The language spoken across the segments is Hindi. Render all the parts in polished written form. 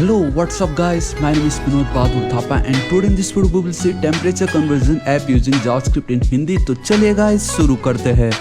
Hello, what's up guys? My name is Vinod Bahadur Thapa and today in this video we will see temperature conversion app using JavaScript in Hindi। तो चलिए guys शुरू करते हैं।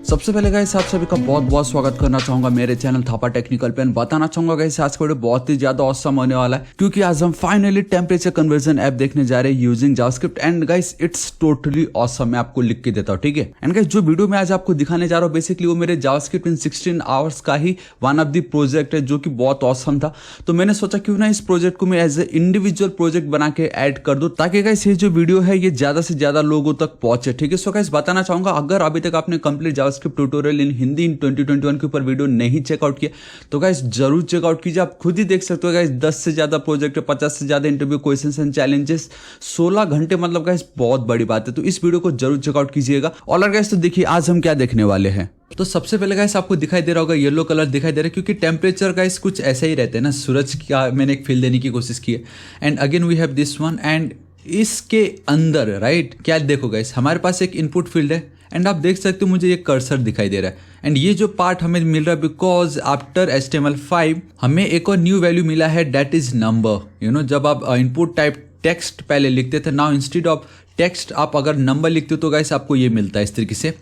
सबसे पहले गाइस आप सभी का बहुत बहुत स्वागत करना चाहूंगा मेरे चैनल थापा टेक्निकल पे। बताना चाहूंगा गाइस आज का वीडियो बहुत ही ज्यादा ऑसम होने वाला है क्योंकि आज हम फाइनली टेम्परेचर कन्वर्जन ऐप देखने जा रहे हैं using JavaScript and guys it's totally awesome. मैं आपको लिख के देता हूँ, ठीक है। एंड गाइस जो वीडियो मैं आज आपको दिखाने जा रहा हूँ बेसिकली वो मेरे जावास्क्रिप्ट इन 16 आवर्स का ही वन ऑफ द प्रोजेक्ट है जो कि बहुत ऑसम था। तो मैंने सोचा क्यों ना इस प्रोजेक्ट को मैं एज ए इंडिविजुअल प्रोजेक्ट बना के ऐड कर दूं ताकि गाइस ये जो वीडियो है ये ज्यादा से ज्यादा लोगों तक पहुंचे, ठीक है। सो गाइस बताना चाहूंगा अगर अभी तक आपने complete JavaScript tutorial in Hindi in 2021 के ऊपर वीडियो नहीं चेकआउट किया तो गाइस जरूर चेकआउट कीजिए। आप खुद ही देख सकते हो गाइस 10 से ज्यादा प्रोजेक्ट है, 50 से ज्यादा इंटरव्यू क्वेश्चंस एंड चैलेंजेस, 16 घंटे, मतलब गाइस बहुत बड़ी बात है। तो इस वीडियो को जरूर चेकआउट कीजिएगा। और गाइस तो देखिए आज हम क्या देखने वाले हैं। तो सबसे पहले गाइस आपको दिखाई दे रहा होगा येलो कलर दिखाई दे रहा है क्योंकि टेम्परेचर गाइस कुछ ऐसे ही रहते हैं ना, सूरज का मैंने एक फील देने की कोशिश की है। And again we have this one and इसके अंदर राइट क्या देखो गाइस हमारे पास एक इनपुट फील्ड है एंड आप देख सकते हो मुझे ये कर्सर दिखाई दे रहा है। एंड ये जो पार्ट हमें मिल रहा है बिकॉज आफ्टर HTML5 हमें एक और न्यू वैल्यू मिला है that is number. You know जब आप इनपुट टाइप टेक्स्ट पहले लिखते थे, नाउ इंस्टेड ऑफ टेक्स्ट आप अगर नंबर लिखते हो तो गाइस आपको ये मिलता है इस तरीके से।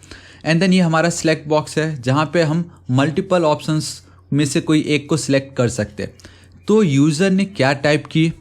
एंड देन ये हमारा सिलेक्ट बॉक्स है जहाँ पे हम मल्टीपल ऑप्शंस में से कोई एक को सिलेक्ट कर सकते हैं। तो यूज़र ने क्या टाइप की,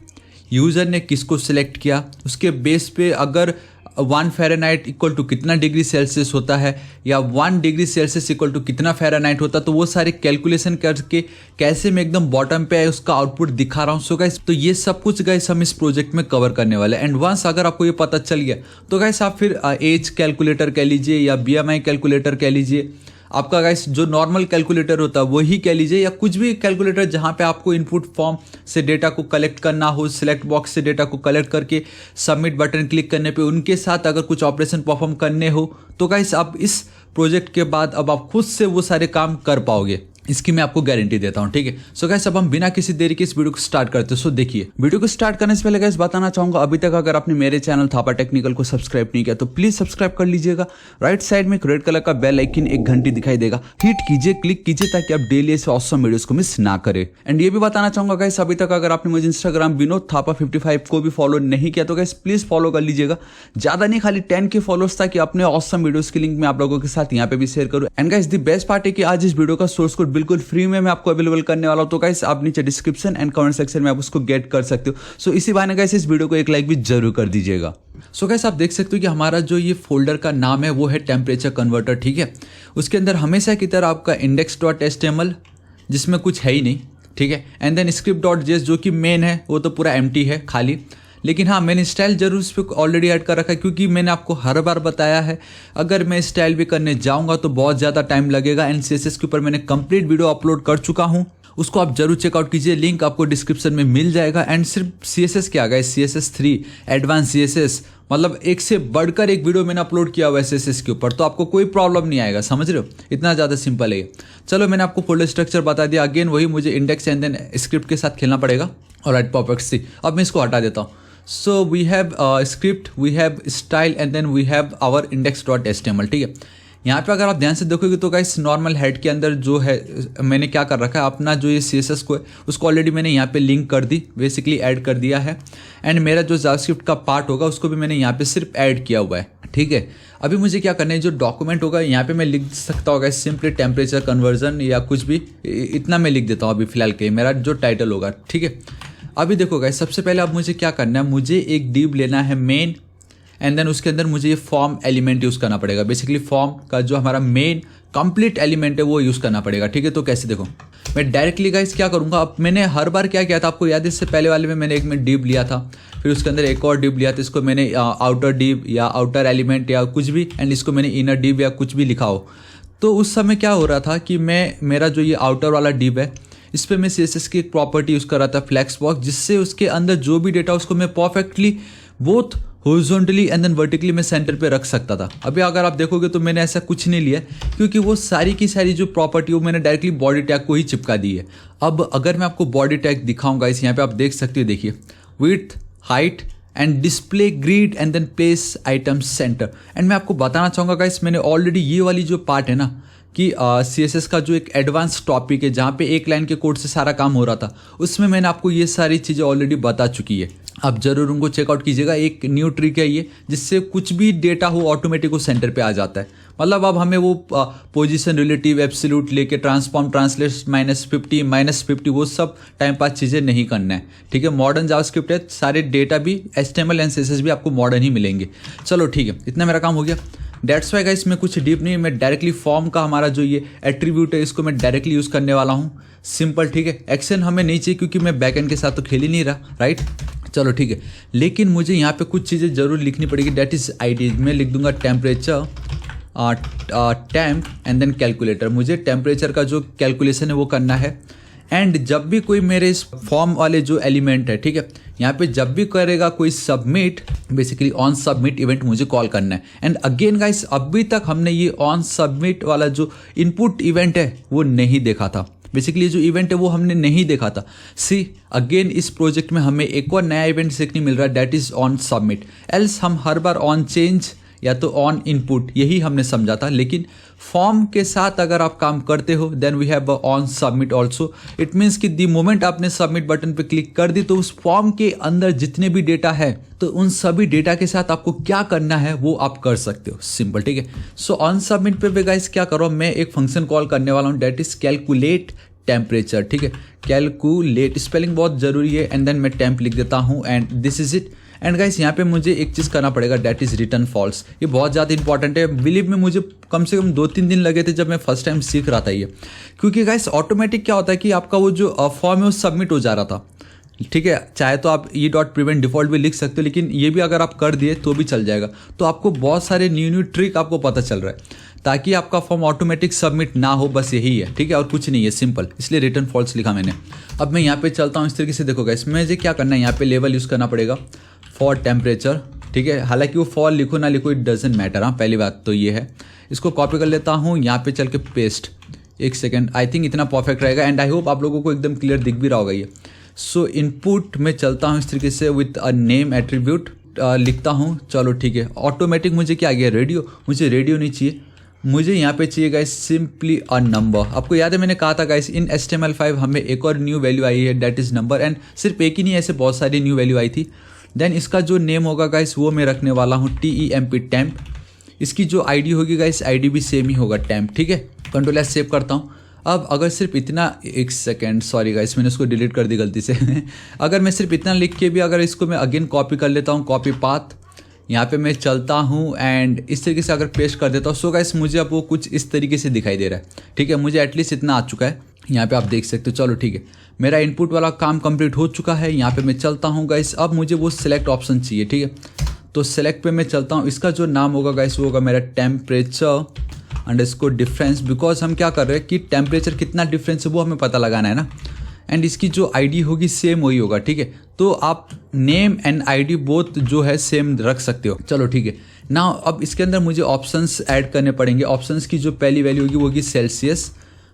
यूज़र ने किसको सिलेक्ट किया, उसके बेस पे अगर 1 फ़ारेनहाइट इक्वल टू कितना डिग्री सेल्सियस होता है या 1 डिग्री सेल्सियस इक्वल टू कितना फ़ारेनहाइट होता है, तो वो सारे कैलकुलेशन करके कैसे मैं एकदम बॉटम पे है उसका आउटपुट दिखा रहा हूँ। सो गाइस तो ये सब कुछ गाइस हम इस प्रोजेक्ट में कवर करने वाले हैं। एंड वंस अगर आपको ये पता चल गया तो गाइस आप फिर एज कैलकुलेटर कह लीजिए या BMI कैलकुलेटर कह लीजिए, आपका गाइस जो नॉर्मल कैलकुलेटर होता है वही कह लीजिए या कुछ भी कैलकुलेटर जहां पे आपको इनपुट फॉर्म से डेटा को कलेक्ट करना हो, सिलेक्ट बॉक्स से डेटा को कलेक्ट करके सबमिट बटन क्लिक करने पे उनके साथ अगर कुछ ऑपरेशन परफॉर्म करने हो तो गाइस आप इस प्रोजेक्ट के बाद अब आप खुद से वो सारे काम कर पाओगे, इसकी मैं आपको गारंटी देता हूं, ठीक है। सो गाइस अब हम बिना किसी देरी के इस वीडियो को स्टार्ट करते हैं। सो देखिए वीडियो को स्टार्ट करने से पहले गाइस बताना चाहूंगा अभी तक अगर आपने मेरे चैनल थापा टेक्निकल को सब्सक्राइब नहीं किया तो प्लीज सब्सक्राइब कर लीजिएगा। राइट साइड में एक रेड कलर का बेल आइकन एक घंटी दिखाई देगा, हिट कीजिए, क्लिक कीजिए ताकि आप डेली ऐसे ऑसम वीडियोस को मिस ना करें। एंड ये भी बताना चाहूंगा गाइस अभी तक अगर आपने मुझे इंस्टाग्राम विनोद थापा 55 को भी फॉलो नहीं किया तो गाइस प्लीज फॉलो कर लीजिएगा। ज्यादा नहीं खाली 10 के फॉलोअर्स ताकि अपने ऑसम वीडियोस की लिंक मैं आप लोगों के साथ यहाँ पे भी शेयर करूँ। And guys the best part है कि आज इस वीडियो का सोर्स कोड बिल्कुल फ्री में आपको अवेलेबल करने वाला हूं। तो गाइस आप नीचे डिस्क्रिप्शन एंड कमेंट सेक्शन में आप उसको गेट कर सकते हो। सो इसी बहाने गाइस इस वीडियो को एक लाइक भी जरूर कर दीजिएगा। सो गाइस आप देख सकते हो कि हमारा जो ये फोल्डर का नाम है वो है टेम्परेचर कन्वर्टर, ठीक है। उसके अंदर हमेशा की तरह आपका index.html जिसमें कुछ है ही नहीं, ठीक है। एंड देन script.js जो कि मेन है वो तो पूरा एम्प्टी है खाली, लेकिन हाँ मैंने स्टाइल जरूर इस पर ऑलरेडी ऐड कर रखा है क्योंकि मैंने आपको हर बार बताया है अगर मैं स्टाइल भी करने जाऊंगा तो बहुत ज़्यादा टाइम लगेगा। एंड CSS के ऊपर मैंने कंप्लीट वीडियो अपलोड कर चुका हूँ, उसको आप जरूर चेकआउट कीजिए, लिंक आपको डिस्क्रिप्शन में मिल जाएगा। एंड सिर्फ CSS क्या गया, CSS3 एडवांस CSS मतलब एक से बढ़कर एक वीडियो मैंने अपलोड किया हुआ है CSS के ऊपर, तो आपको कोई प्रॉब्लम नहीं आएगा, समझ रहे हो, इतना ज़्यादा सिंपल है। चलो मैंने आपको फोल्डर स्ट्रक्चर बता दिया, अगेन वही मुझे इंडेक्स एंड देन स्क्रिप्ट के साथ खेलना पड़ेगा। ऑलराइट परफेक्ट सी, अब मैं इसको हटा देता हूँ। So we have script, we have style and then we have our index.html, ठीक है। यहाँ पे अगर आप ध्यान से देखोगे तो गाइस नॉर्मल हेड के अंदर जो है मैंने क्या कर रखा है अपना जो ये CSS को है उसको ऑलरेडी मैंने यहाँ पे लिंक कर दी, बेसिकली ऐड कर दिया है। एंड मेरा जो जावास्क्रिप्ट का पार्ट होगा उसको भी मैंने यहाँ पे सिर्फ ऐड किया हुआ है, ठीक है। अभी मुझे क्या करना है, जो डॉक्यूमेंट होगा यहाँ पे मैं लिख सकता होगा सिंपली टेम्परेचर कन्वर्जन या कुछ भी, इतना मैं लिख देता हूँ अभी फिलहाल के मेरा जो टाइटल होगा, ठीक है। अभी देखो गाइस सबसे पहले अब मुझे क्या करना है, मुझे एक डिव लेना है मेन एंड देन उसके अंदर मुझे ये फॉर्म एलिमेंट यूज़ करना पड़ेगा। बेसिकली फॉर्म का जो हमारा मेन कंप्लीट एलिमेंट है वो यूज़ करना पड़ेगा, ठीक है। तो कैसे देखो मैं डायरेक्टली गाइस क्या करूँगा, अब मैंने हर बार क्या किया था आपको याद है, इससे पहले वाले में मैंने एक में डिव लिया था, फिर उसके अंदर एक और डिव लिया था, इसको मैंने आउटर डिव या आउटर एलिमेंट या कुछ भी, एंड इसको मैंने इनर डिव या कुछ भी लिखा हो। तो उस समय क्या हो रहा था कि मेरा जो ये आउटर वाला डिव है इस पर मैं CSS की एक प्रॉपर्टी यूज़ कर रहा था फ्लैक्स बॉक्स, जिससे उसके अंदर जो भी डेटा उसको मैं perfectly both horizontally and then vertically मैं सेंटर पे रख सकता था। अभी अगर आप देखोगे तो मैंने ऐसा कुछ नहीं लिया क्योंकि वो सारी की सारी जो प्रॉपर्टी वो मैंने डायरेक्टली बॉडी टैग को ही चिपका दी है। अब अगर मैं आपको बॉडी टैग दिखाऊंगा इस यहाँ पे आप देख सकते हो, देखिए width, height and display grid and then place item center. And मैं आपको बताना चाहूँगा गाइस मैंने ऑलरेडी ये वाली जो पार्ट है ना कि CSS का जो एक एडवांस टॉपिक है जहाँ पे एक लाइन के कोड से सारा काम हो रहा था, उसमें मैंने आपको ये सारी चीज़ें ऑलरेडी बता चुकी है। आप ज़रूर उनको चेकआउट कीजिएगा। एक न्यू ट्रिक है ये, जिससे कुछ भी डेटा हो ऑटोमेटिक वो सेंटर पे आ जाता है। मतलब अब हमें वो पोजीशन, रिलेटिव, एब्सोल्यूट लेके ट्रांसफॉर्म, ट्रांसलेट, -50 वो सब टाइम पास चीज़ें नहीं करना है, ठीक है। मॉडर्न जावास्क्रिप्ट है, सारे डेटा भी HTML एंड CSS भी आपको मॉडर्न ही मिलेंगे। चलो ठीक है, इतना मेरा काम हो गया। दैट्स वाई गाइस मैं कुछ डीप नहीं, मैं डायरेक्टली फॉर्म का हमारा जो ये एट्रीब्यूट है इसको मैं डायरेक्टली यूज़ करने वाला हूँ। सिंपल, ठीक है। एक्शन हमें नहीं चाहिए क्योंकि मैं बैकएंड के साथ तो खेल ही नहीं रहा, राइट। चलो ठीक है, लेकिन मुझे यहाँ पे कुछ चीज़ें ज़रूर लिखनी पड़ेगी। That is ID। मैं लिख दूंगा temperature, temp and then calculator. मुझे टेम्परेचर का जो कैलकुलेशन है वो करना है। एंड जब भी कोई मेरे इस फॉर्म वाले जो एलिमेंट है, ठीक है, यहाँ पे जब भी करेगा कोई submit, basically on submit event मुझे कॉल करना है। एंड अगेन गाइस, अभी तक हमने ये ऑन सबमिट वाला जो इनपुट इवेंट है वो नहीं देखा था। बेसिकली जो इवेंट है वो हमने नहीं देखा था। सी अगेन इस प्रोजेक्ट में हमें एक और नया इवेंट सीखने मिल रहा है, that is on submit. Else हम हर बार ऑन चेंज या तो ऑन इनपुट यही हमने समझा था, लेकिन फॉर्म के साथ अगर आप काम करते हो then we have on submit also. It means कि दी मोमेंट आपने सबमिट बटन पे क्लिक कर दी तो उस फॉर्म के अंदर जितने भी डेटा है तो उन सभी डेटा के साथ आपको क्या करना है वो आप कर सकते हो। सिंपल, ठीक है। सो ऑन सबमिट पे गाइस क्या करो, मैं एक फंक्शन कॉल करने वाला हूँ, दैट इज कैलकुलेट टेम्परेचर, ठीक है। कैलकुलेट स्पेलिंग बहुत जरूरी है। एंड देन मैं टेम्प लिख देता हूँ and this is it. And guys यहाँ पे मुझे एक चीज़ करना पड़ेगा, दैट इज रिटर्न फॉल्स। ये बहुत ज़्यादा इंपॉर्टेंट है। बिलीव में मुझे कम से कम 2-3 दिन लगे थे जब मैं फर्स्ट टाइम सीख रहा था ये, क्योंकि गाइस ऑटोमेटिक क्या होता है कि आपका वो जो फॉर्म है वो सबमिट हो जा रहा था, ठीक है। चाहे तो आप e.prevent डिफॉल्ट भी लिख सकते हो, लेकिन ये भी अगर आप कर दिए तो भी चल जाएगा। तो आपको बहुत सारे न्यू ट्रिक आपको पता चल रहा है ताकि आपका फॉर्म ऑटोमेटिक सबमिट ना हो, बस यही है, ठीक है, और कुछ नहीं है। सिंपल, इसलिए रिटर्न फॉल्स लिखा मैंने। अब मैं यहाँ पे चलता हूँ इस तरीके से। देखो गाइस, मुझे क्या करना है, यहाँ पे लेवल यूज़ करना पड़ेगा फॉर टेम्परेचर, ठीक है। हालांकि वो फॉर लिखो ना लिखो इट डजेंट मैटर। हाँ, पहली बात तो ये है। इसको कॉपी कर लेता हूँ, यहाँ पे चल के पेस्ट। एक सेकेंड, आई थिंक इतना परफेक्ट रहेगा एंड आई होप आप लोगों को एकदम क्लियर दिख भी रहा होगा ये। सो इनपुट में चलता हूँ इस तरीके से विथ अ नेम एट्रीब्यूट लिखता हूँ। चलो ठीक है, ऑटोमेटिक मुझे क्या आ गया, रेडियो। मुझे रेडियो नहीं चाहिए, मुझे यहाँ पे चाहिए गाइस सिंपली अ नंबर। आपको याद है मैंने कहा था गाइस इन HTML5 हमें एक और न्यू वैल्यू आई है, दैट इज नंबर। एंड सिर्फ एक ही नहीं, ऐसे बहुत सारी न्यू वैल्यू आई थी। देन इसका जो नेम होगा गाइस वो मैं रखने वाला हूँ TEMP, टेम्प। इसकी जो ID होगी गाइस, ID भी सेम ही होगा, टेम्प, ठीक है। कंट्रोल S सेव करता हूँ। अब अगर सिर्फ इतना, एक सेकेंड, सॉरी गाइस मैंने उसको डिलीट कर दी गलती से अगर मैं सिर्फ इतना लिख के भी अगर इसको मैं अगेन कॉपी कर लेता हूँ, कॉपी पाथ, यहाँ पे मैं चलता हूँ एंड इस तरीके से अगर पेस्ट कर देता हूँ, सो गाइस मुझे अब वो कुछ इस तरीके से दिखाई दे रहा है, ठीक है। मुझे एटलीस्ट इतना आ चुका है, यहाँ पे आप देख सकते हो। चलो ठीक है, मेरा इनपुट वाला काम कंप्लीट हो चुका है। यहाँ पे मैं चलता हूँ गाइस, अब मुझे वो सिलेक्ट ऑप्शन चाहिए, ठीक है। तो सिलेक्ट पे मैं चलता हूँ। इसका जो नाम होगा गाइस वो होगा मेरा टेम्परेचर अंडरस्कोर डिफरेंस, बिकॉज हम क्या कर रहे हैं कि टेम्परेचर कितना डिफरेंस है वो हमें पता लगाना है ना। एंड इसकी जो ID होगी सेम वही होगा, ठीक है। तो आप नेम एंड ID बोथ जो है सेम रख सकते हो। चलो ठीक है ना। अब इसके अंदर मुझे ऑप्शंस ऐड करने पड़ेंगे। ऑप्शंस की जो पहली वैल्यू होगी वो होगी सेल्सियस,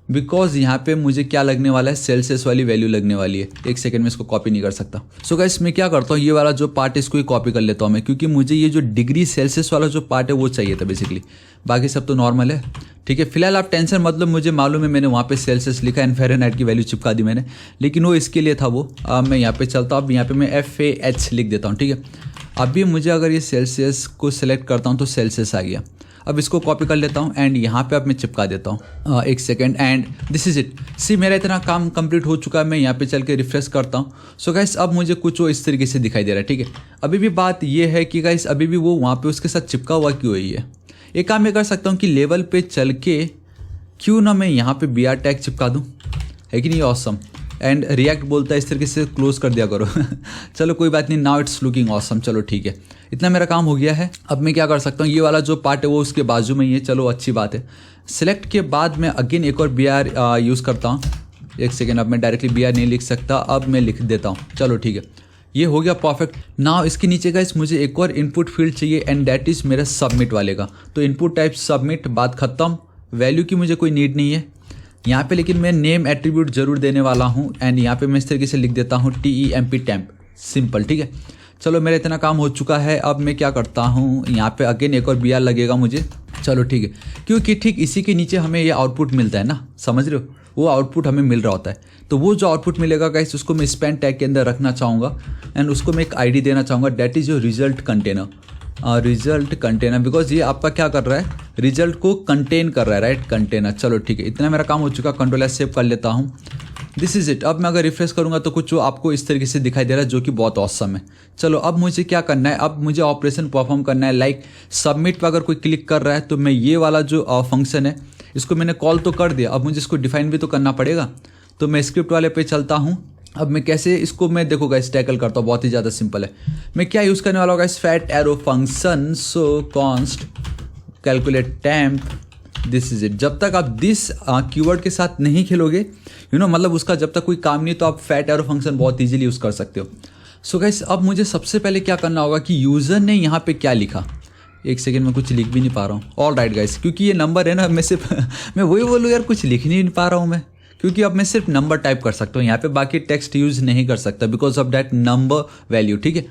बिकॉज यहाँ पे मुझे क्या लगने वाला है, सेल्सियस वाली वैल्यू लगने वाली है। एक सेकंड में इसको कॉपी नहीं कर सकता। सो गाइस मैं क्या करता हूँ, ये वाला जो पार्ट है इसको ही कॉपी कर लेता हूँ मैं, क्योंकि मुझे ये जो डिग्री सेल्सियस वाला जो पार्ट है वो चाहिए था बेसिकली। बाकी सब तो नॉर्मल है, ठीक है। फिलहाल आप टेंशन मतलब, मुझे मालूम है मैंने वहाँ पे सेल्सियस लिखा एंड फ़ारेनहाइट की वैल्यू चिपका दी मैंने, लेकिन वो इसके लिए था वो। अब मैं यहाँ पे चलता हूँ, अब यहाँ पे मैं FAH लिख देता हूँ, ठीक है। अभी मुझे अगर ये सेल्सियस को सिलेक्ट करता हूँ तो सेल्सियस आ गया। अब इसको कॉपी कर लेता हूँ एंड यहाँ पे अब मैं चिपका देता हूँ। एक second and this is it. See मेरा इतना काम कंप्लीट हो चुका है। मैं यहाँ पे चल के रिफ्रेश करता हूँ। सो गाइस अब मुझे कुछ वो इस तरीके से दिखाई दे रहा है, ठीक है। अभी भी बात ये है कि गाइस अभी भी वो वहाँ पे उसके साथ चिपका हुआ क्यों है। एक काम मैं कर सकता हूँ कि लेवल पे चल के क्यों ना मैं यहाँ पे BR टैग चिपका दूँ, है कि नहीं ऑसम। एंड रिएक्ट बोलता है इस तरीके से क्लोज कर दिया करो चलो कोई बात नहीं, नाउ इट्स लुकिंग ऑसम। चलो ठीक है, इतना मेरा काम हो गया है। अब मैं क्या कर सकता हूँ, ये वाला जो पार्ट है वो उसके बाजू में ही है। चलो अच्छी बात है। सिलेक्ट के बाद मैं अगेन एक और BR यूज़ करता हूँ। एक सेकेंड, अब मैं डायरेक्टली BR नहीं लिख सकता, अब मैं लिख देता हूँ। चलो ठीक है, ये हो गया परफेक्ट। नाउ इसके नीचे गाइस मुझे एक और इनपुट फील्ड चाहिए एंड दैट इज़ मेरा सबमिट वाले का। तो इनपुट टाइप सबमिट, बात खत्म। वैल्यू की मुझे कोई नीड नहीं है यहाँ पे, लेकिन मैं नेम एट्रीब्यूट जरूर देने वाला हूँ एंड यहाँ पे मैं इस तरीके से लिख देता हूँ TEMP, टेम्प। सिंपल, ठीक है। चलो मेरा इतना काम हो चुका है। अब मैं क्या करता हूँ, यहाँ पे अगेन एक और BR लगेगा मुझे चलो ठीक है, क्योंकि ठीक इसी के नीचे हमें ये आउटपुट मिलता है ना, समझ रहे हो, वो आउटपुट हमें मिल रहा होता है। तो वो जो आउटपुट मिलेगा गाइस उसको मैं स्पैन टैग के अंदर रखना चाहूँगा एंड उसको मैं एक आईडी देना चाहूँगा, that is your result container. Result container, because ये आपका क्या कर रहा है, रिजल्ट को कंटेन कर रहा है, राइट, कंटेनर। चलो ठीक है, इतना मेरा काम हो चुका, कंट्रोल एस सेव कर लेता हूँ। This is it. अब मैं अगर रिफ्रेश करूँगा तो कुछ आपको इस तरीके से दिखाई दे रहा है, जो कि बहुत ऑसम है। चलो अब मुझे क्या करना है, अब मुझे ऑपरेशन परफॉर्म करना है। लाइक सबमिट पर अगर कोई क्लिक कर रहा है तो मैं ये वाला जो फंक्शन है इसको मैंने कॉल तो कर दिया, अब मुझे इसको डिफाइन भी तो करना पड़ेगा। तो मैं स्क्रिप्ट वाले पे चलता हूँ। अब मैं कैसे इसको मैं देखो गाइस टैकल करता हूँ, बहुत ही ज़्यादा सिंपल है। मैं क्या यूज़ करने वाला हूँ guys, fat arrow function. So const calculate temp, this is it. जब तक आप दिस कीवर्ड के साथ नहीं खेलोगे, मतलब उसका जब तक कोई काम नहीं, तो आप फैट एरो फंक्शन बहुत ईजिली यूज़ कर सकते हो। सो गाइस अब मुझे सबसे पहले क्या करना होगा कि यूज़र ने यहाँ पे क्या लिखा, एक सेकेंड में कुछ लिख भी नहीं पा रहा हूँ। ऑल राइट गाइस, क्योंकि ये नंबर है ना, मैं सिर्फ मैं वही बोलूँ यार, कुछ लिख नहीं पा रहा हूँ मैं, क्योंकि अब मैं सिर्फ नंबर टाइप कर सकता हूँ यहाँ पे, बाकी टेक्स्ट यूज़ नहीं कर सकता because of that number value. ठीक है,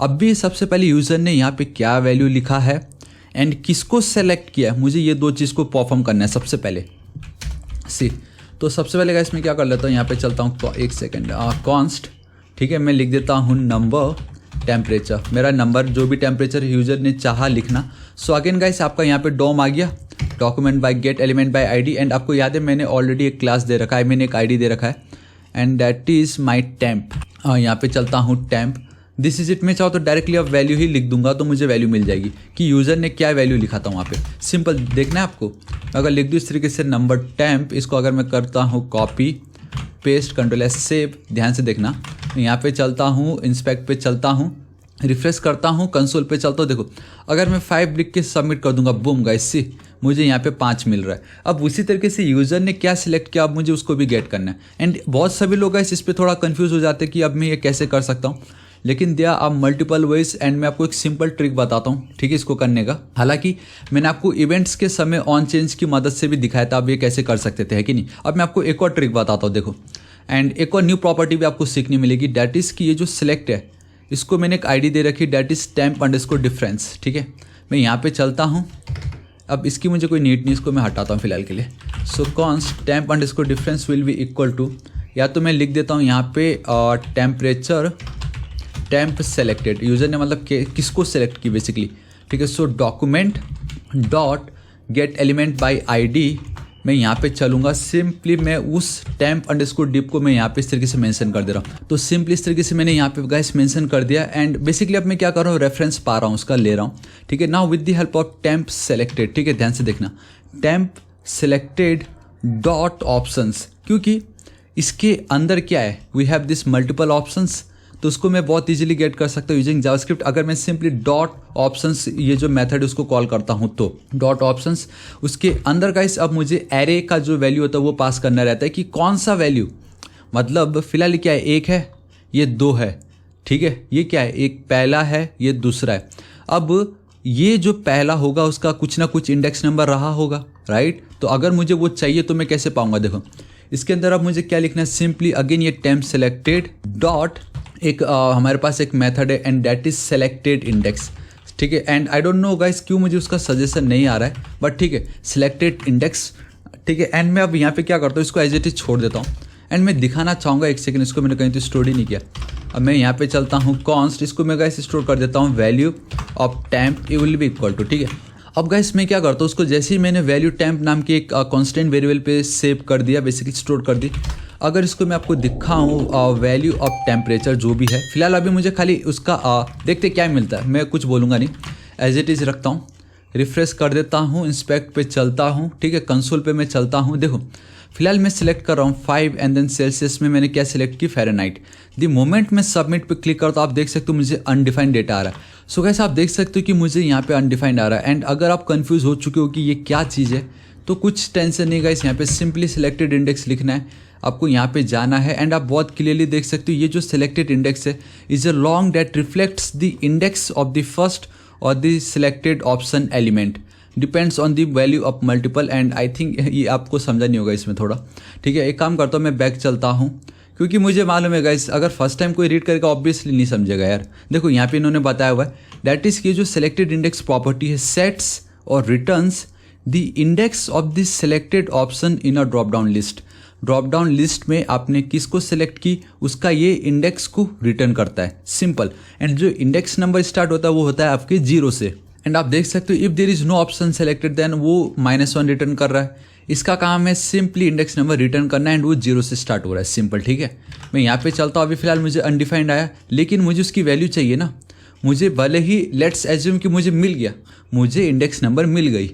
अब भी सबसे पहले यूज़र ने यहाँ पे क्या वैल्यू लिखा है एंड किसको सेलेक्ट किया है, मुझे ये दो चीज़ को परफॉर्म करना है सबसे पहले। सी तो सबसे पहले गाइस मैं क्या कर लेता हूँ, यहाँ पे चलता हूँ, एक सेकेंड, कॉन्स्ट, ठीक है, मैं लिख देता हूँ नंबर टेम्परेचर, मेरा नंबर जो भी टेम्परेचर यूज़र ने चाहा लिखना। सो अगेन गाइस आपका यहाँ पे डॉम आ गया, document bye gate element by ID, and आपको याद है मैंने ऑलरेडी एक क्लास दे रखा है, मैंने एक आईडी दे रखा है and that is my temp. यहाँ पे चलता हूँ टेम्प, दिस इज इट। मैं चाहो तो डायरेक्टली अब वैल्यू ही लिख दूंगा तो मुझे वैल्यू मिल जाएगी कि यूज़र ने क्या वैल्यू लिखा था वहाँ पे। सिंपल देखना है आपको, अगर लिख दूँ इस तरीके से नंबर टेम्प, इसको अगर मैं करता हूँ copy paste, control S save, ध्यान से देखना, यहाँ पे चलता हूँ, इंस्पेक्ट पे चलता हूँ, रिफ्रेश करता हूँ, कंसोल पे चलता हूँ, देखो अगर मैं 5 लिख के सबमिट कर दूंगा, बूम गाइस सी मुझे यहाँ पे 5 मिल रहा है। अब उसी तरीके से यूज़र ने क्या सिलेक्ट किया, अब मुझे उसको भी गेट करना है। एंड बहुत सभी लोग गाइस इस पर थोड़ा कंफ्यूज हो जाते हैं कि अब मैं ये कैसे कर सकता हूँ, लेकिन दिया आप मल्टीपल वेज एंड मैं आपको एक सिंपल ट्रिक बताता हूँ, ठीक है, इसको करने का। हालांकि मैंने आपको इवेंट्स के समय ऑन चेंज की मदद से भी दिखाया था, आप ये कैसे कर सकते थे, है कि नहीं। अब मैं आपको एक और ट्रिक बताता हूँ, देखो, एंड एक और न्यू प्रॉपर्टी भी आपको सीखने मिलेगी, डैट इज़ कि ये जो सिलेक्ट है इसको मैंने एक आईडी दे रखी, that is temp underscore difference. ठीक है, मैं यहाँ पे चलता हूँ, अब इसकी मुझे कोई नीड नहीं, इसको मैं हटाता हूँ फिलहाल के लिए। So const temp underscore difference will be equal to, या तो मैं लिख देता हूँ यहाँ पे टेम्परेचर टेम्प सेलेक्टेड, यूज़र ने मतलब किसको सेलेक्ट की बेसिकली। ठीक है, so document dot get element by ID, मैं यहाँ पे चलूँगा, सिंपली मैं उस टेम्प अंडरस्कोर डिप को मैं यहाँ पे इस तरीके से मेंशन कर दे रहा हूँ। तो सिंपली इस तरीके से मैंने यहाँ पे गाइस मेंशन कर दिया एंड बेसिकली अब मैं क्या कर रहा हूँ, रेफरेंस पा रहा हूँ उसका, ले रहा हूँ। ठीक है, now with the help of temp selected, ठीक है, ध्यान से देखना, टेम्प सेलेक्टेड डॉट ऑप्शंस, क्योंकि इसके अंदर क्या है, we have this multiple options, तो उसको मैं बहुत इजीली गेट कर सकता हूँ यूजिंग जावास्क्रिप्ट। अगर मैं सिंपली डॉट ऑप्शंस ये जो मेथड उसको कॉल करता हूँ, तो डॉट ऑप्शंस, उसके अंदर गाइस अब मुझे एरे का जो वैल्यू होता है वो पास करना रहता है कि कौन सा वैल्यू, मतलब फिलहाल क्या है, एक है, ये 2 है, ठीक है, ये क्या है, एक पहला है, ये दूसरा है। अब ये जो पहला होगा उसका कुछ ना कुछ इंडेक्स नंबर रहा होगा, राइट। तो अगर मुझे वो चाहिए तो मैं कैसे पाऊंगा, देखो इसके अंदर अब मुझे क्या लिखना है, सिंपली अगेन ये टेम्प सेलेक्टेड डॉट, एक हमारे पास एक मेथड है and that is selected index. ठीक है, and I don't know guys क्यों मुझे उसका सजेशन नहीं आ रहा है, बट ठीक है, सिलेक्टेड इंडेक्स। ठीक है, एंड मैं अब यहाँ पे क्या करता हूँ, इसको एज इट इज छोड़ देता हूँ एंड मैं दिखाना चाहूँगा, एक सेकंड, इसको मैंने कहीं तो स्टोर ही नहीं किया। अब मैं यहाँ पे चलता हूँ कॉन्स्ट, इसको मैं गाइस स्टोर कर देता हूँ, value of temp will be equal to. ठीक है, अब गाइस मैं क्या करता हूँ, उसको जैसे ही मैंने वैल्यू टेम्प नाम की एक कांस्टेंट वेरिएबल पे सेव कर दिया, बेसिकली स्टोर कर दी। अगर इसको मैं आपको दिखाऊँ, वैल्यू ऑफ टेम्परेचर जो भी है, फिलहाल अभी मुझे खाली उसका देखते क्या मिलता है, मैं कुछ बोलूँगा नहीं, एज इट इज़ रखता हूँ, रिफ्रेश कर देता हूँ, इंस्पेक्ट पे चलता हूँ, ठीक है, कंसोल पे मैं चलता हूँ। देखो फिलहाल मैं सिलेक्ट कर रहा हूँ 5 एंड देन सेल्सियस में मैंने क्या सिलेक्ट की, फ़ारेनहाइट। द मोमेंट मैं सबमिट पे क्लिक करता हूँ, आप देख सकते हो मुझे अनडिफाइंड डेटा आ रहा है। सो गाइस आप देख सकते हो कि मुझे यहाँ पे अनडिफाइंड आ रहा है। एंड अगर आप कंफ्यूज हो चुके हो कि ये क्या चीज़ है, तो कुछ टेंशन नहीं गाइस, यहाँ पे सिंपली सिलेक्टेड इंडेक्स लिखना है, आपको यहाँ पे जाना है एंड आप बहुत क्लियरली देख सकते हो ये जो सिलेक्टेड इंडेक्स है is a long that reflects the index of the first और the selected option element, depends on the value of multiple. And I think ये आपको समझा नहीं होगा इसमें थोड़ा। ठीक है, एक काम करता हूँ, मैं बैक चलता हूँ, क्योंकि मुझे मालूम है गाइस अगर फर्स्ट टाइम कोई रीड करेगा ऑब्वियसली नहीं समझेगा यार। देखो यहाँ पे इन्होंने बताया हुआ है दैट इज़ कि जो सिलेक्टेड इंडेक्स प्रॉपर्टी है सेट्स और returns the index of the selected option in a drop down list. Drop down list में आपने किसको सिलेक्ट की उसका ये इंडेक्स को रिटर्न करता है, सिंपल। एंड जो इंडेक्स नंबर स्टार्ट होता है वो होता है आपके 0 से। एंड आप देख सकते हो if there is no option selected then वो -1 रिटर्न कर रहा है। इसका काम है सिंपली इंडेक्स नंबर रिटर्न करना एंड वो 0 से स्टार्ट हो रहा है, सिंपल, ठीक है। मैं यहाँ पे चलता हूँ, अभी फिलहाल मुझे अनडिफाइंड आया लेकिन मुझे उसकी वैल्यू चाहिए ना। मुझे भले ही लेट्स एज्यूम कि मुझे मिल गया, मुझे इंडेक्स नंबर मिल गई।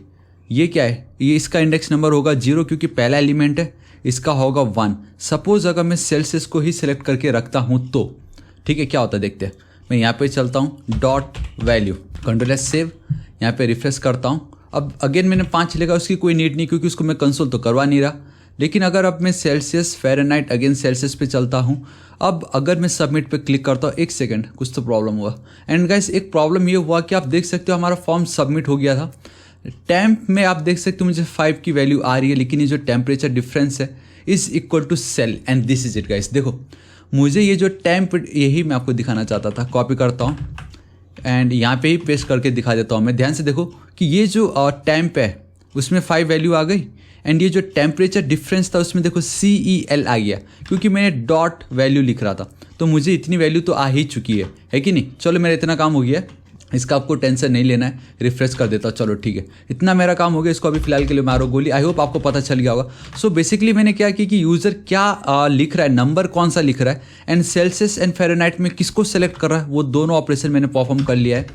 ये क्या है, ये इसका इंडेक्स नंबर होगा 0 क्योंकि पहला एलिमेंट है, इसका होगा 1। सपोज अगर मैं सेल्सियस को ही सिलेक्ट करके रखता हूँ तो ठीक है क्या होता है देखते हैं। मैं यहाँ पे चलता हूँ dot value, control S save, यहाँ पे रिफ्रेश करता हूँ। अब अगेन मैंने 5 लिखा, उसकी कोई नीड नहीं क्योंकि उसको मैं कंसोल तो करवा नहीं रहा। लेकिन अगर अब मैं सेल्सियस फ़ारेनहाइट अगेन सेल्सियस पे चलता हूँ, अब अगर मैं सबमिट पे क्लिक करता हूँ, एक सेकंड कुछ तो प्रॉब्लम हुआ। एंड गाइस एक प्रॉब्लम ये हुआ कि आप देख सकते हो हमारा फॉर्म सबमिट हो गया था। टेम्प में आप देख सकते हो मुझे 5 की वैल्यू आ रही है लेकिन ये जो टेम्परेचर डिफरेंस है is equal to cel and this is it guys. देखो मुझे ये जो टेम्प यही मैं आपको दिखाना चाहता था। कॉपी करता हूँ एंड यहाँ पे ही पेस्ट करके दिखा देता हूँ मैं। ध्यान से देखो कि ये जो टेम्प है उसमें 5 वैल्यू आ गई एंड ये जो टेम्परेचर डिफरेंस था उसमें देखो CEL आ गया क्योंकि मैंने डॉट वैल्यू लिख रहा था। तो मुझे इतनी वैल्यू तो आ ही चुकी है कि नहीं। चलो मेरा इतना काम हो गया, इसका आपको टेंशन नहीं लेना है। रिफ्रेश कर देता हूँ, चलो ठीक है, इतना मेरा काम हो गया। इसको अभी फिलहाल के लिए मारो गोली। आई होप आपको पता चल गया होगा। सो बेसिकली मैंने क्या किया कि यूज़र क्या लिख रहा है, नंबर कौन सा लिख रहा है एंड सेल्सियस एंड फ़ारेनहाइट में किसको सेलेक्ट कर रहा है, वो दोनों ऑपरेशन मैंने परफॉर्म कर लिया है।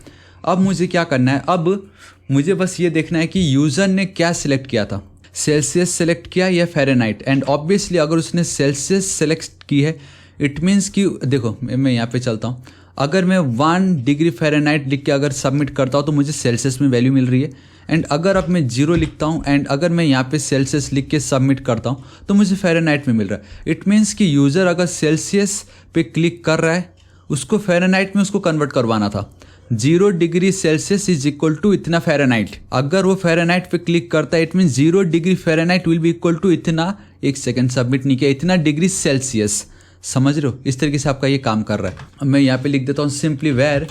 अब मुझे क्या करना है, अब मुझे बस ये देखना है कि यूज़र ने क्या सिलेक्ट किया था, सेल्सियस सेलेक्ट किया या फ़ारेनहाइट। एंड ऑब्वियसली अगर उसने सेल्सियस सेलेक्ट की है इट मीन्स कि देखो मैं यहाँ पे चलता हूँ, अगर मैं 1 डिग्री फ़ारेनहाइट लिख के अगर सबमिट करता हूँ तो मुझे सेल्सियस में वैल्यू मिल रही है। एंड अगर अब मैं 0 लिखता हूँ एंड अगर मैं यहाँ पे सेल्सियस लिख के सबमिट करता हूँ तो मुझे फ़ारेनहाइट में मिल रहा है। इट मीन्स कि यूज़र अगर सेल्सियस पे क्लिक कर रहा है उसको फ़ारेनहाइट में उसको कन्वर्ट करवाना था। 0 degree Celsius is equal to इतना फ़ारेनहाइट। अगर वो फ़ारेनहाइट पे क्लिक करता है it mean 0 degree Fahrenheit will be equal to इतना, एक सेकंड सबमिट नहीं किया, इतना डिग्री सेल्सियस। समझ रहे हो, इस तरीके से आपका ये काम कर रहा है। अब मैं यहाँ पे लिख देता हूँ सिंपली वेर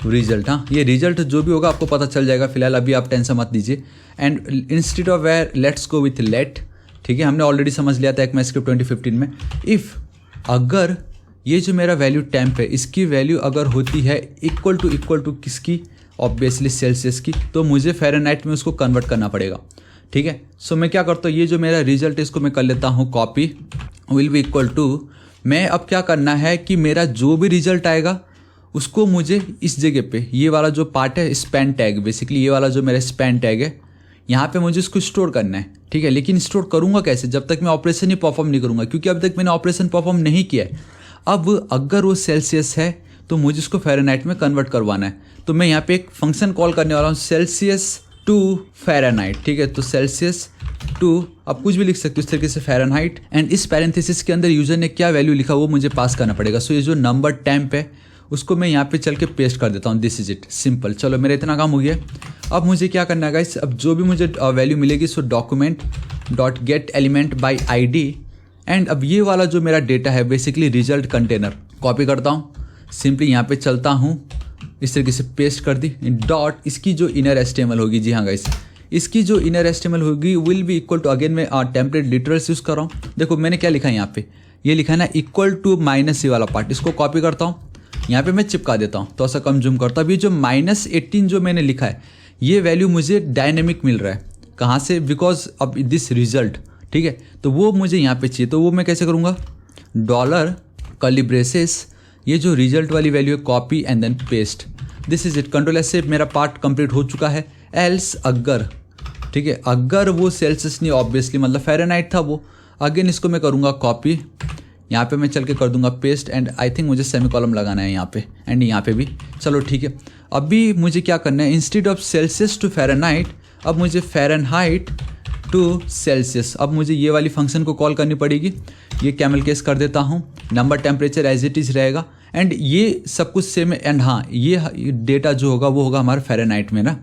रिजल्ट। हाँ ये रिजल्ट जो भी होगा आपको पता चल जाएगा, फिलहाल अभी आप टेंशन मत दीजिए। And instead of var let's go with let, ठीक है, हमने ऑलरेडी समझ लिया था ECMAScript 2015 में। इफ़ अगर ये जो मेरा वैल्यू टेम्प है इसकी वैल्यू अगर होती है इक्वल टू किसकी, ऑब्वियसली सेल्सियस की, तो मुझे फ़ारेनहाइट में उसको कन्वर्ट करना पड़ेगा, ठीक है। सो मैं क्या करता हूँ, ये जो मेरा रिजल्ट है इसको मैं कर लेता हूँ copy, will be equal to, मैं अब क्या करना है कि मेरा जो भी रिजल्ट आएगा उसको मुझे इस जगह पे ये वाला जो पार्ट है स्पैन टैग, बेसिकली ये वाला जो मेरा स्पैन टैग है यहाँ पे मुझे इसको स्टोर करना है, ठीक है। लेकिन स्टोर करूँगा कैसे, जब तक मैं ऑपरेशन ही परफॉर्म नहीं करूँगा, क्योंकि अब तक मैंने ऑपरेशन परफॉर्म नहीं किया है। अब अगर वो सेल्सियस है तो मुझे उसको फ़ारेनहाइट में कन्वर्ट करवाना है। तो मैं यहाँ पे एक फंक्शन कॉल करने वाला हूँ सेल्सियस टू फ़ारेनहाइट, ठीक है। तो सेल्सियस टू आप कुछ भी लिख सकते हो इस तरीके से फ़ारेनहाइट, एंड इस पैरेंथेसिस के अंदर यूज़र ने क्या वैल्यू लिखा वो मुझे पास करना पड़ेगा। सो ये जो नंबर टेम्प है उसको मैं यहाँ पे चल के पेस्ट कर देता हूँ, दिस इज इट, सिंपल। चलो मेरा इतना काम हो गया। अब मुझे क्या करना है गाइस, अब जो भी मुझे वैल्यू मिलेगी so document dot get element by ID। And अब ये वाला जो मेरा डेटा है बेसिकली रिजल्ट कंटेनर, कॉपी करता हूँ, सिंपली यहाँ पे चलता हूँ, इस तरीके से पेस्ट कर दी डॉट, इसकी जो इनर HTML होगी, जी हाँ गाइस, इसकी जो इनर HTML होगी will be equal to, again मैं टेम्पलेट लिटरल्स यूज़ कर रहा हूँ। देखो मैंने क्या लिखा है यहाँ पे, ये लिखा है ना इक्वल टू माइनस ये वाला पार्ट, इसको कॉपी करता हूँ, यहाँ पे मैं चिपका देता हूँ, तो ऐसा कम जूम करता हूँ। अभी जो -18 जो मैंने लिखा है ये वैल्यू मुझे डायनेमिक मिल रहा है, कहाँ से, बिकॉज अब दिस रिजल्ट, ठीक है। तो वो मुझे यहाँ पे चाहिए, तो वो मैं कैसे करूँगा, डॉलर कर्ली ब्रेसेस, ये जो रिजल्ट वाली वैल्यू है copy and then paste, this is it, control S से मेरा पार्ट कंप्लीट हो चुका है। एल्स अगर, ठीक है, अगर वो सेल्सियस नहीं, ऑब्वियसली मतलब फ़ारेनहाइट था वो, अगेन इसको मैं करूँगा कॉपी, यहाँ पे मैं चल के कर दूंगा पेस्ट, एंड आई थिंक मुझे सेमीकॉलम लगाना है यहाँ पे एंड यहाँ पे भी। चलो ठीक है, अभी मुझे क्या करना है, instead of Celsius to Fahrenheit अब मुझे फ़ारेनहाइट टू सेल्सियस, अब मुझे ये वाली फंक्शन को कॉल करनी पड़ेगी। ये कैमल केस कर देता हूँ, number temperature as it is रहेगा एंड ये सब कुछ सेम है। एंड हाँ ये डेटा जो होगा वो होगा हमारा फ़ारेनहाइट में ना,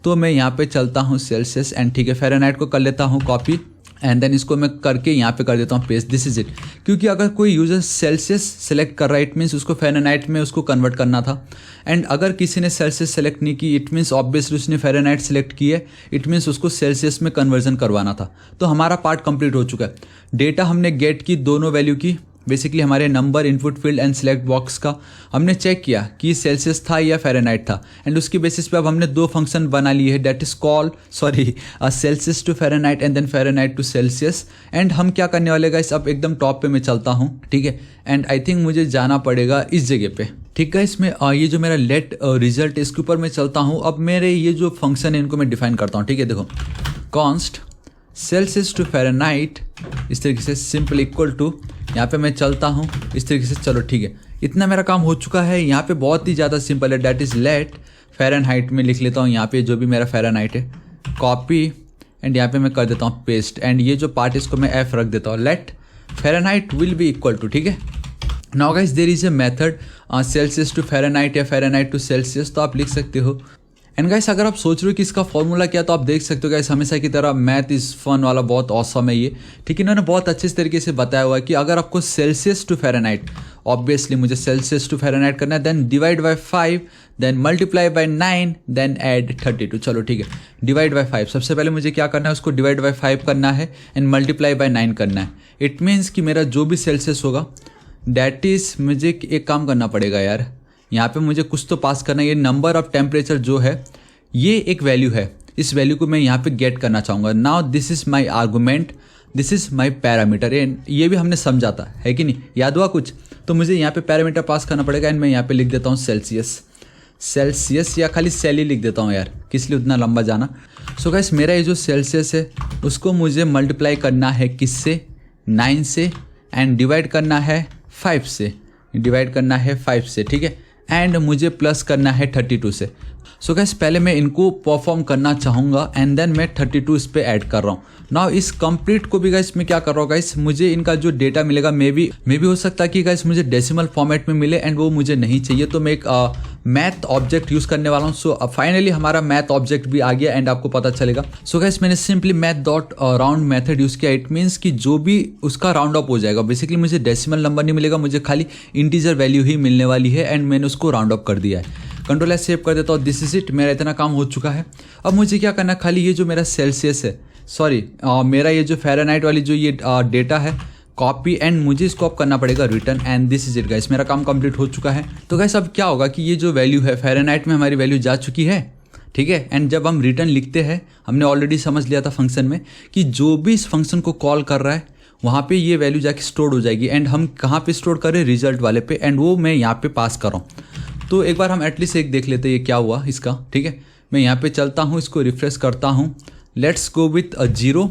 तो मैं यहाँ पे चलता हूँ सेल्सियस एंड ठीक है फ़ारेनहाइट को कर लेता हूँ कॉपी एंड देन इसको मैं करके यहाँ पे कर देता हूँ पेस्ट, दिस इज इट। क्योंकि अगर कोई यूज़र सेल्सियस सेलेक्ट कर रहा है इट मीन्स उसको फ़ारेनहाइट में उसको कन्वर्ट करना था, एंड अगर किसी ने सेल्सियस सेलेक्ट नहीं की इट मीन्स ऑब्वियसली उसने फ़ारेनहाइट सेलेक्ट की है, इट मीन्स उसको सेल्सियस में कन्वर्जन करवाना था। तो हमारा पार्ट कंप्लीट हो चुका है। डेटा हमने गेट की दोनों वैल्यू की, बेसिकली हमारे number, input field and select box का हमने चेक किया कि सेल्सियस था या फ़ारेनहाइट था, एंड उसकी बेसिस पे अब हमने दो फंक्शन बना लिए हैं, that is call Celsius to Fahrenheit and then Fahrenheit to Celsius. And हम क्या करने वाले गाइस, अब एकदम टॉप पे मैं चलता हूँ, ठीक है, एंड आई थिंक मुझे जाना पड़ेगा इस जगह पे, ठीक है। इसमें ये जो मेरा लेट रिजल्ट इसके ऊपर मैं चलता हूँ। अब मेरे ये जो फंक्शन है इनको मैं डिफाइन करता हूँ, ठीक है। देखो कॉन्स्ट सेल्सियस टू फ़ारेनहाइट इस तरीके से सिंपल इक्वल टू, यहाँ पे मैं चलता हूँ इस तरीके से, चलो ठीक है, इतना मेरा काम हो चुका है। यहाँ पे बहुत ही ज़्यादा सिंपल है, डैट इज़ लेट फ़ारेनहाइट में लिख लेता हूँ यहाँ पे जो भी मेरा फ़ारेनहाइट है, कॉपी एंड यहाँ पे मैं कर देता हूँ पेस्ट, एंड ये जो पार्ट इसको मैं एफ रख देता हूँ, let Fahrenheit will be equal to, ठीक है। Now guys there is a method Celsius to Fahrenheit या फ़ारेनहाइट टू सेल्सियस, तो आप लिख सकते हो। एंड गाइस अगर आप सोच रहे हो कि इसका फॉर्मूला क्या, तो आप देख सकते हो गाइस हमेशा की तरह मैथ इज़ फन वाला बहुत ऑसम है ये, ठीक है। इन्होंने बहुत अच्छे तरीके से बताया हुआ है कि अगर आपको सेल्सियस टू फ़ारेनहाइट, ऑब्वियसली मुझे सेल्सियस टू फ़ारेनहाइट करना है, then divide by 5, then multiply by 9, then add 32, चलो ठीक है। डिवाइड बाय 5, सबसे पहले मुझे क्या करना है, उसको डिवाइड बाय 5 करना है एंड मल्टीप्लाई बाय 9 करना है। इट मीन्स कि मेरा जो भी सेल्सियस होगा डैट इज़, मुझे एक काम करना पड़ेगा यार, यहाँ पे मुझे कुछ तो पास करना है। ये नंबर ऑफ टेम्परेचर जो है ये एक वैल्यू है, इस वैल्यू को मैं यहाँ पे गेट करना चाहूँगा। Now this is my argument, this is my parameter, ये भी हमने समझा था, है कि नहीं, याद हुआ कुछ। तो मुझे यहाँ पे पैरामीटर पास करना पड़ेगा एंड मैं यहाँ पे लिख देता हूँ सेल्सियस या खाली सेल ही लिख देता हूँ यार, किस लिए उतना लंबा जाना। सो गाइस मेरा ये जो सेल्सियस है उसको मुझे मल्टीप्लाई करना है किससे, 9 से, एंड डिवाइड करना है 5 से, डिवाइड करना है 5 से, ठीक है, एंड मुझे प्लस करना है 32 से। सो गाइस पहले मैं इनको परफॉर्म करना चाहूँगा एंड देन मैं 32 इस पे ऐड कर रहा हूँ। नाउ इस कंप्लीट को भी गाइस मैं क्या कर रहा हूँ गाइस, मुझे इनका जो डेटा मिलेगा मे बी हो सकता है कि गाइस मुझे डेसिमल फॉर्मेट में मिले एंड वो मुझे नहीं चाहिए, तो मैं एक मैथ ऑब्जेक्ट यूज़ करने वाला हूँ। सो फाइनली हमारा मैथ ऑब्जेक्ट भी आ गया एंड आपको पता चलेगा। सो गाइस मैंने simply math dot round method use किया, इट मीन्स कि जो भी उसका राउंड अप हो जाएगा, बेसिकली मुझे डेसिमल नंबर नहीं मिलेगा, मुझे खाली इंटीजर वैल्यू ही मिलने वाली है एंड मैंने उसको राउंड अप कर दिया है। कंट्रोल एस सेव कर देता हूँ, दिस इज इट, मेरा इतना काम हो चुका है। अब मुझे क्या करना है, खाली ये जो मेरा सेल्सियस है, सॉरी मेरा ये जो फ़ारेनहाइट वाली जो ये डेटा है, कॉपी एंड मुझे इसको अब करना पड़ेगा return, and this is it guys, मेरा काम कंप्लीट हो चुका है। तो गाइस अब क्या होगा कि ये जो वैल्यू है फ़ारेनहाइट में हमारी वैल्यू जा चुकी है, ठीक है। एंड जब हम रिटर्न लिखते हैं, हमने ऑलरेडी समझ लिया था फंक्शन में कि जो भी इस फंक्शन को कॉल कर रहा है वहाँ पे ये वैल्यू जाके स्टोर हो जाएगी, एंड हम कहाँ पे स्टोर करें, रिजल्ट वाले पे, एंड वो मैं यहाँ पे पास कर रहा हूँ। तो एक बार हम एटलीस्ट एक देख लेते हैं ये क्या हुआ इसका, ठीक है। मैं यहाँ पे चलता हूँ, इसको रिफ्रेश करता हूँ, लेट्स गो विथ 0,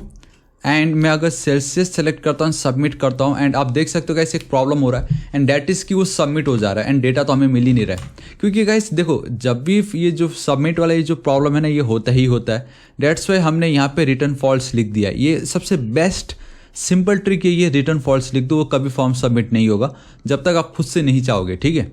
एंड मैं अगर सेल्सियस सेलेक्ट करता हूँ, सबमिट करता हूँ, एंड आप देख सकते हो गाइस एक प्रॉब्लम हो रहा है, एंड डैट इज़ कि वो सबमिट हो जा रहा है एंड डेटा तो हमें मिल ही नहीं रहा है। क्योंकि गाइस देखो जब भी ये जो सबमिट वाला ये जो प्रॉब्लम है ना, ये होता ही होता है, डेट्स वाई हमने यहाँ पे रिटर्न फॉल्स लिख दिया। ये सबसे बेस्ट सिंपल ट्रिक है, ये रिटर्न फॉल्स लिख दो, वो कभी फॉर्म सबमिट नहीं होगा जब तक आप खुद से नहीं चाहोगे, ठीक है।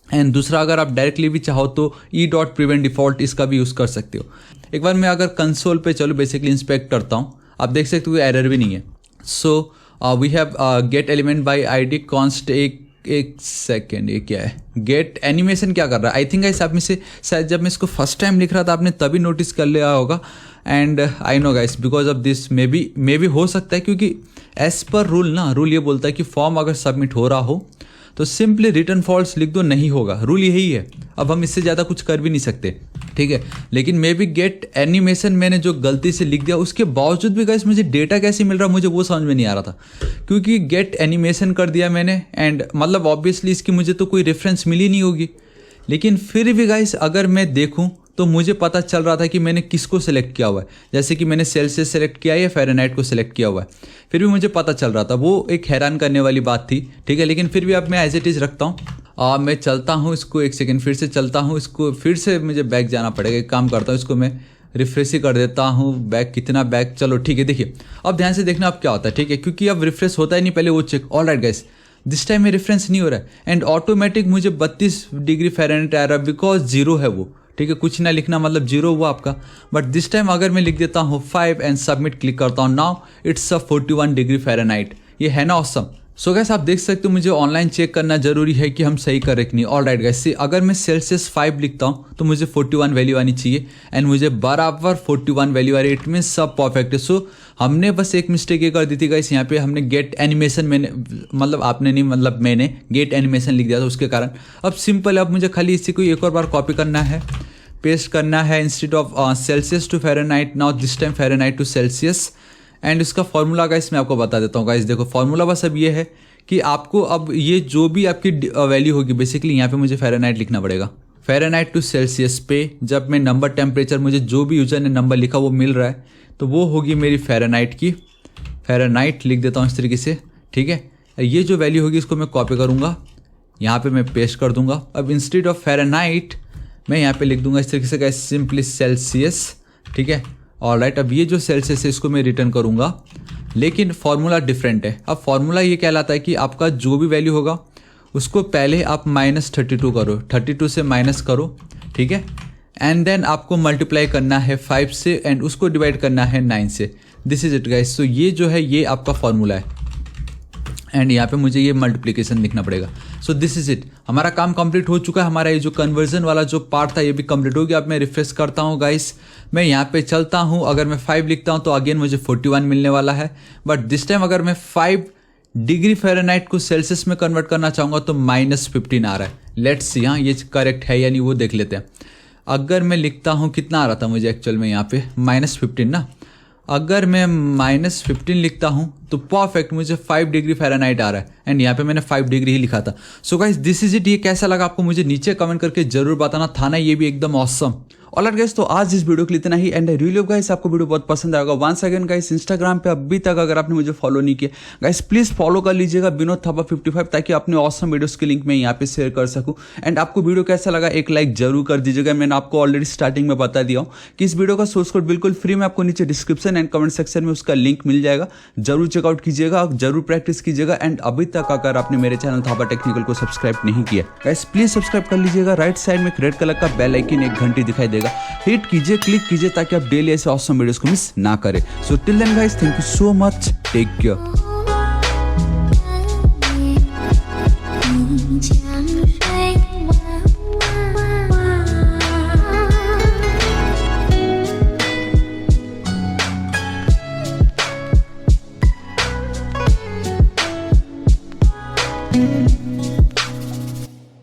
एंड दूसरा अगर आप डायरेक्टली भी चाहो तो e.prevent_default इसका भी यूज़ कर सकते हो। एक बार मैं अगर कंसोल पे चलो बेसिकली इंस्पेक्ट करता हूँ, आप देख सकते हो एरर भी नहीं है। So we have get element by ID const, एक सेकेंड, ये क्या है, गेट एनिमेशन क्या कर रहा है। आई थिंक गाइस आप में से शायद जब मैं इसको फर्स्ट टाइम लिख रहा था आपने तभी नोटिस कर लिया होगा, and I know guys because of this may be हो सकता है, क्योंकि एज पर रूल ये बोलता है कि फॉर्म अगर सबमिट हो रहा हो तो सिंपली रिटर्न फॉल्स लिख दो, नहीं होगा, रूल यही है। अब हम इससे ज़्यादा कुछ कर भी नहीं सकते, ठीक है। लेकिन मे बी गेट एनिमेशन मैंने जो गलती से लिख दिया, उसके बावजूद भी गाइस मुझे डेटा कैसे मिल रहा मुझे वो समझ में नहीं आ रहा था, क्योंकि गेट एनिमेशन कर दिया मैंने, एंड मतलब ऑब्वियसली इसकी मुझे तो कोई रेफरेंस मिली नहीं होगी। लेकिन फिर भी गाइस अगर मैं देखूँ तो मुझे पता चल रहा था कि मैंने किसको सेलेक्ट किया हुआ है, जैसे कि मैंने सेल्सियस सेलेक्ट किया है या फ़ारेनहाइट को सेलेक्ट किया हुआ है, फिर भी मुझे पता चल रहा था। वो एक हैरान करने वाली बात थी, ठीक है। लेकिन फिर भी अब मैं एज इट इज़ रखता हूँ। मैं चलता हूँ इसको, एक सेकेंड फिर से चलता हूँ इसको, फिर से मुझे बैक जाना पड़ेगा। एक काम करता हूँ, इसको मैं रिफ्रेश ही कर देता हूँ। बैक कितना बैक, चलो ठीक है। देखिए अब ध्यान से देखना अब क्या होता है, ठीक है, क्योंकि अब रिफ्रेश होता ही नहीं, पहले वो check. All right guys, this time में रेफरेंस नहीं हो रहा है एंड ऑटोमेटिक मुझे 32 डिग्री फ़ारेनहाइट आ रहा है बिकॉज 0 है वो, ठीक है, कुछ ना लिखना मतलब 0 हुआ आपका। बट दिस टाइम अगर मैं लिख देता हूँ 5 एंड सबमिट क्लिक करता हूँ, now it's a 41 degree Fahrenheit. ये है ना ऑसम। सो गाइस आप देख सकते हो मुझे ऑनलाइन चेक करना जरूरी है कि हम सही कर रहे कि नहीं। ऑलराइट गाइस, अगर मैं सेल्सियस 5 लिखता हूँ तो मुझे 41 वैल्यू आनी चाहिए एंड मुझे बराबर 41 वैल्यू आ रही है। इट मीन्स सब परफेक्ट है। सो हमने बस एक मिस्टेक ये कर दी थी गाइस, यहाँ पे हमने गेट एनिमेशन, मैंने मतलब आपने नहीं मतलब मैंने गेट एनिमेशन लिख दिया था उसके कारण। अब सिंपल है, अब मुझे खाली इसी को एक और बार कॉपी करना है, पेस्ट करना है। Instead of Celsius to Fahrenheit, now this time Fahrenheit to Celsius. And इसका फॉर्मूला गाइस मैं आपको बता देता हूँ गाइस। देखो फॉर्मूला बस अब ये है कि आपको अब ये जो भी आपकी वैल्यू होगी, बेसिकली यहाँ पे मुझे फ़ारेनहाइट लिखना पड़ेगा। फ़ारेनहाइट टू सेल्सियस पे जब मैं नंबर टेम्परेचर, मुझे जो भी यूजर ने नंबर लिखा वो मिल रहा है, तो वो होगी मेरी फ़ारेनहाइट की। फ़ारेनहाइट लिख देता हूँ इस तरीके से, ठीक है। ये जो वैल्यू होगी इसको मैं कॉपी करूँगा, यहाँ पे मैं पेस्ट कर दूंगा। अब इंस्टेड ऑफ फ़ारेनहाइट मैं यहाँ पे लिख दूंगा इस तरीके से गाइस, सिंपली सेल्सियस, ठीक है। ऑलराइट, अब ये जो सेल्सियस है इसको मैं रिटर्न करूँगा, लेकिन फार्मूला डिफरेंट है। अब फार्मूला ये कहलाता है कि आपका जो भी वैल्यू होगा उसको पहले आप -32 करो, 32 से माइनस करो, ठीक है। एंड देन आपको मल्टीप्लाई करना है 5 से एंड उसको डिवाइड करना है 9 से। This is it guys. So ये जो है ये आपका फार्मूला है एंड यहाँ पे मुझे ये मल्टीप्लिकेशन लिखना पड़ेगा। सो दिस इज इट, हमारा काम कंप्लीट हो चुका है। हमारा ये जो कन्वर्जन वाला जो पार्ट था ये भी कंप्लीट हो गया। अब मैं रिफ्रेश करता हूँ गाइस, मैं यहाँ पे चलता हूँ, अगर मैं 5 लिखता हूँ तो अगेन मुझे 41 मिलने वाला है। बट दिस टाइम अगर मैं 5 डिग्री फ़ारेनहाइट को सेल्सियस में कन्वर्ट करना चाहूँगा तो -15 आ रहा है। लेट्स सी हाँ ये करेक्ट है या नहीं वो देख लेते हैं। अगर मैं लिखता हूँ, कितना आ रहा था मुझे एक्चुअल में यहाँ पे -15 ना, अगर मैं -15 लिखता हूँ तो परफेक्ट मुझे 5 डिग्री फ़ारेनहाइट आ रहा है एंड यहाँ पे मैंने 5 डिग्री ही लिखा था। So guys this is it. ये कैसा लगा आपको मुझे नीचे कमेंट करके जरूर बताना था ना, ये भी एकदम ऑसम। ऑलराइट गाइस, तो आज इस वीडियो के लिए इतना ही and I really hope guys आपको वीडियो बहुत पसंद आएगा। वंस अगेन गाइस, इंस्टाग्राम पे अभी तक अगर आपने मुझे फॉलो नहीं किया गाइस प्लीज फॉलो कर लीजिएगा विनोद थापा 55, ताकि अपने ऑसम वीडियोस के लिंक मैं यहाँ पे शेयर कर सकूँ। एंड आपको वीडियो कैसा लगा एक लाइक जरूर कर दीजिएगा। मैंने आपको ऑलरेडी स्टार्टिंग में बता दिया हूँ कि इस वीडियो का सोर्स कोड बिल्कुल फ्री में आपको नीचे डिस्क्रिप्शन एंड कमेंट सेक्शन में उसका लिंक मिल जाएगा। जरूर चेकआउट कीजिएगा, जरूर प्रैक्टिस कीजिएगा। एंड अभी तक अगर आपने मेरे चैनल थापा टेक्निकल को सब्सक्राइब नहीं किया गाइस प्लीज सब्सक्राइब कर लीजिएगा। राइट साइड में एक रेड कलर का बेल आइकन एक घंटी दिखाई देगा, हिट कीजिए, क्लिक कीजिए ताकि आप डेली ऐसे ऑसम वीडियोस को मिस ना करें। So till then guys, thank you so much, take care.